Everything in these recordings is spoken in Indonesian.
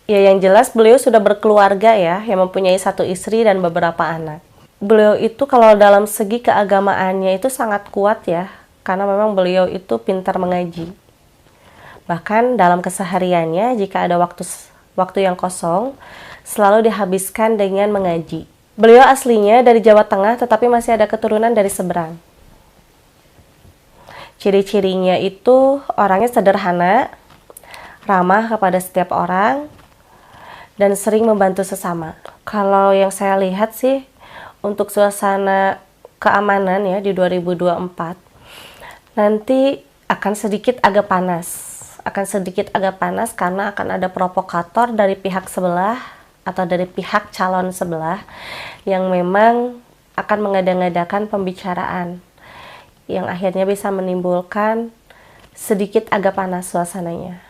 Ya, yang jelas beliau sudah berkeluarga ya, yang mempunyai 1 istri dan beberapa anak. Beliau itu kalau dalam segi keagamaannya itu sangat kuat ya, karena memang beliau itu pintar mengaji. Bahkan dalam kesehariannya jika ada waktu yang kosong, selalu dihabiskan dengan mengaji. Beliau aslinya dari Jawa Tengah tetapi masih ada keturunan dari seberang. Ciri-cirinya itu orangnya sederhana, ramah kepada setiap orang, dan sering membantu sesama. Kalau yang saya lihat sih, untuk suasana keamanan ya di 2024, nanti akan sedikit agak panas karena akan ada provokator dari pihak sebelah atau dari pihak calon sebelah yang memang akan mengada-ngadakan pembicaraan yang akhirnya bisa menimbulkan sedikit agak panas suasananya,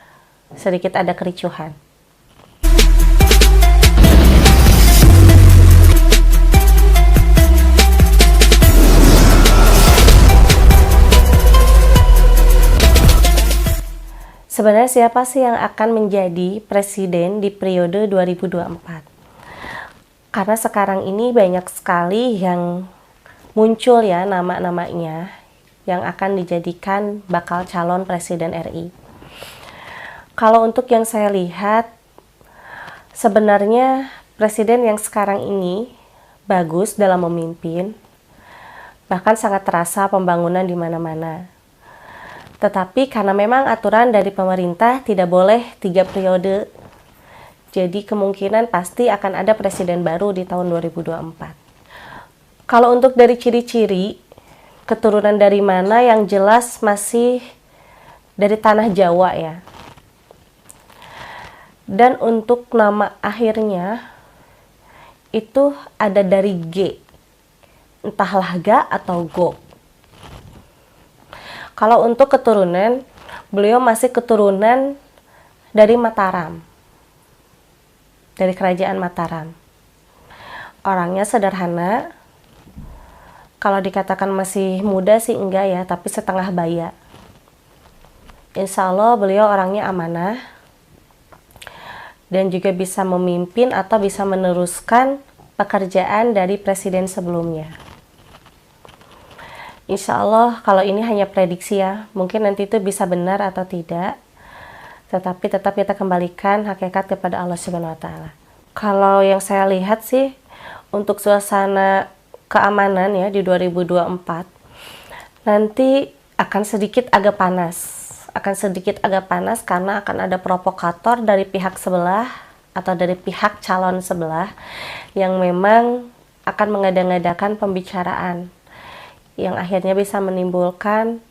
sedikit ada kericuhan. Sebenarnya siapa sih yang akan menjadi presiden di periode 2024? Karena sekarang ini banyak sekali yang muncul ya nama-namanya yang akan dijadikan bakal calon presiden RI. Kalau untuk yang saya lihat, sebenarnya presiden yang sekarang ini bagus dalam memimpin, bahkan sangat terasa pembangunan di mana-mana. Tetapi karena memang aturan dari pemerintah tidak boleh 3 periode, jadi kemungkinan pasti akan ada presiden baru di tahun 2024. Kalau untuk dari ciri-ciri, keturunan dari mana yang jelas masih dari tanah Jawa ya. Dan untuk nama akhirnya, itu ada dari G, entah Laga atau Go. Kalau untuk keturunan, beliau masih keturunan dari Mataram, dari kerajaan Mataram. Orangnya sederhana, kalau dikatakan masih muda sih enggak ya, tapi setengah baya. Insya Allah beliau orangnya amanah, dan juga bisa memimpin atau bisa meneruskan pekerjaan dari presiden sebelumnya. Insya Allah kalau ini hanya prediksi ya, mungkin nanti itu bisa benar atau tidak, tetapi tetap kita kembalikan hakikat kepada Allah Subhanahu wa Ta'ala. Kalau yang saya lihat sih, untuk suasana keamanan ya di 2024, nanti akan sedikit agak panas karena akan ada provokator dari pihak sebelah atau dari pihak calon sebelah yang memang akan mengada-ngadakan pembicaraan yang akhirnya bisa menimbulkan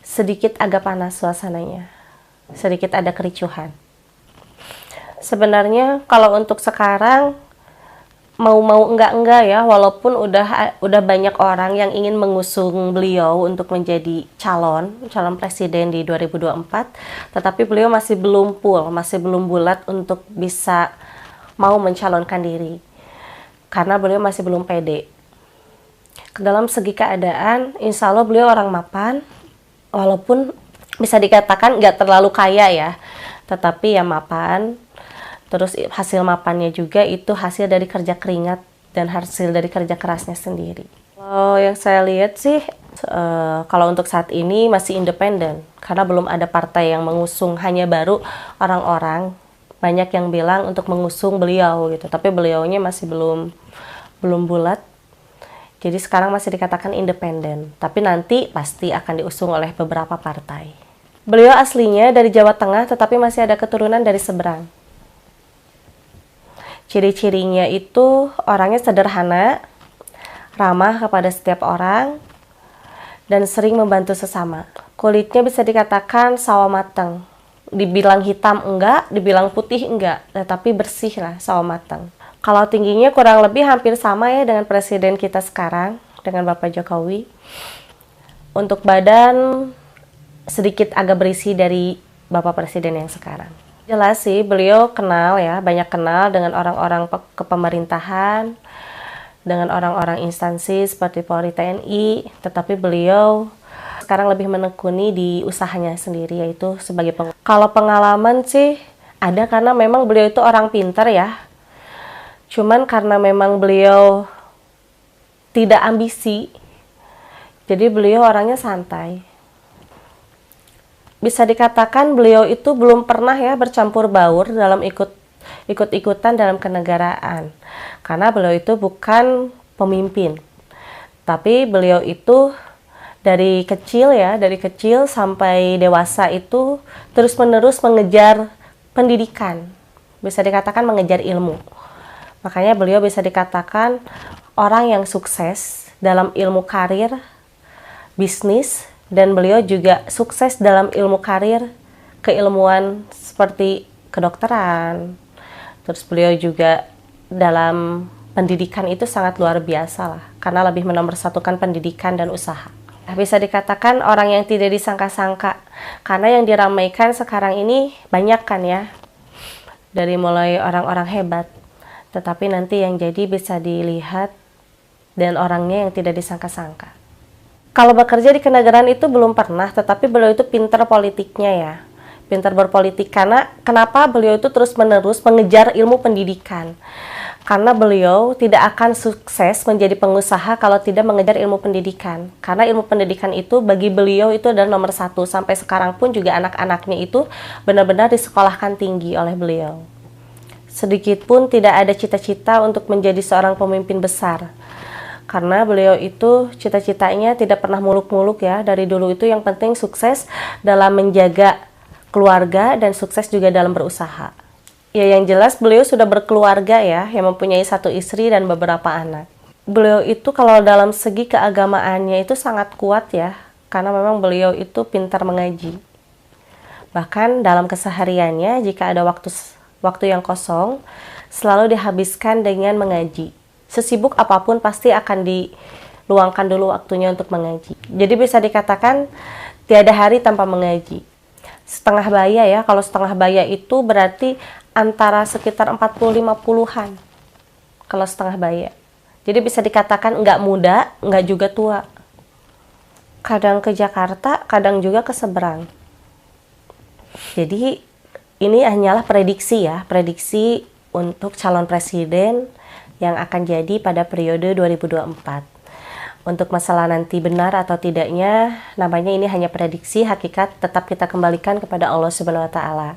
sedikit agak panas suasananya, sedikit ada kericuhan. Sebenarnya kalau untuk sekarang mau enggak ya, walaupun udah banyak orang yang ingin mengusung beliau untuk menjadi calon presiden di 2024, tetapi beliau masih belum bulat untuk bisa mau mencalonkan diri karena beliau masih belum pede. Dalam segi keadaan, insya Allah beliau orang mapan, walaupun bisa dikatakan nggak terlalu kaya ya, tetapi ya mapan. Terus hasil mapannya juga itu hasil dari kerja keringat dan hasil dari kerja kerasnya sendiri. Kalau yang saya lihat sih, kalau untuk saat ini masih independen, karena belum ada partai yang mengusung, hanya baru orang-orang banyak yang bilang untuk mengusung beliau gitu, tapi beliaunya masih belum bulat. Jadi sekarang masih dikatakan independen, tapi nanti pasti akan diusung oleh beberapa partai. Beliau aslinya dari Jawa Tengah, tetapi masih ada keturunan dari seberang. Ciri-cirinya itu orangnya sederhana, ramah kepada setiap orang, dan sering membantu sesama. Kulitnya bisa dikatakan sawo mateng. Dibilang hitam enggak, dibilang putih enggak, tetapi bersih lah, sawo mateng. Kalau tingginya kurang lebih hampir sama ya dengan presiden kita sekarang, dengan Bapak Jokowi. Untuk badan sedikit agak berisi dari Bapak Presiden yang sekarang. Jelas sih beliau banyak kenal dengan orang-orang kepemerintahan, dengan orang-orang instansi seperti Polri, TNI, tetapi beliau sekarang lebih menekuni di usahanya sendiri, yaitu sebagai Kalau pengalaman sih Ada karena memang beliau itu orang pintar ya. Cuman karena memang beliau tidak ambisi, jadi beliau orangnya santai. Bisa dikatakan beliau itu belum pernah ya bercampur baur dalam ikut-ikutan dalam kenegaraan. Karena beliau itu bukan pemimpin. Tapi beliau itu dari kecil sampai dewasa itu terus-menerus mengejar pendidikan. Bisa dikatakan mengejar ilmu. Makanya beliau bisa dikatakan orang yang sukses dalam ilmu karir, bisnis, dan beliau juga sukses dalam ilmu karir, keilmuan seperti kedokteran. Terus beliau juga dalam pendidikan itu sangat luar biasa lah, karena lebih menomorsatukan pendidikan dan usaha. Bisa dikatakan orang yang tidak disangka-sangka, karena yang diramaikan sekarang ini banyak kan ya, dari mulai orang-orang hebat, tetapi nanti yang jadi bisa dilihat dan orangnya yang tidak disangka-sangka. Kalau bekerja di kenegaraan itu belum pernah, tetapi beliau itu pintar politiknya ya. Pintar berpolitik, karena kenapa beliau itu terus-menerus mengejar ilmu pendidikan. Karena beliau tidak akan sukses menjadi pengusaha kalau tidak mengejar ilmu pendidikan. Karena ilmu pendidikan itu bagi beliau itu adalah nomor satu. Sampai sekarang pun juga anak-anaknya itu benar-benar disekolahkan tinggi oleh beliau. Sedikit pun tidak ada cita-cita untuk menjadi seorang pemimpin besar. Karena beliau itu cita-citanya tidak pernah muluk-muluk ya. Dari dulu itu yang penting sukses dalam menjaga keluarga dan sukses juga dalam berusaha. Ya yang jelas beliau sudah berkeluarga ya, yang mempunyai 1 istri dan beberapa anak. Beliau itu kalau dalam segi keagamaannya itu sangat kuat ya. Karena memang beliau itu pintar mengaji. Bahkan dalam kesehariannya jika ada waktu yang kosong, selalu dihabiskan dengan mengaji. Sesibuk apapun pasti akan diluangkan dulu waktunya untuk mengaji. Jadi bisa dikatakan tiada hari tanpa mengaji. Setengah baya ya, kalau setengah baya itu berarti antara sekitar 40-50-an. Kalau setengah baya. Jadi bisa dikatakan nggak muda, nggak juga tua. Kadang ke Jakarta, kadang juga ke seberang. Jadi ini hanyalah prediksi ya, prediksi untuk calon presiden yang akan jadi pada periode 2024. Untuk masalah nanti benar atau tidaknya, namanya ini hanya prediksi, hakikat tetap kita kembalikan kepada Allah Subhanahu wa Ta'ala.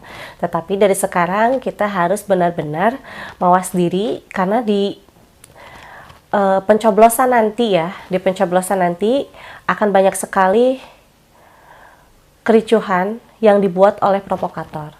Tetapi dari sekarang kita harus benar-benar mawas diri, karena di pencoblosan nanti ya, di pencoblosan nanti akan banyak sekali kericuhan yang dibuat oleh provokator.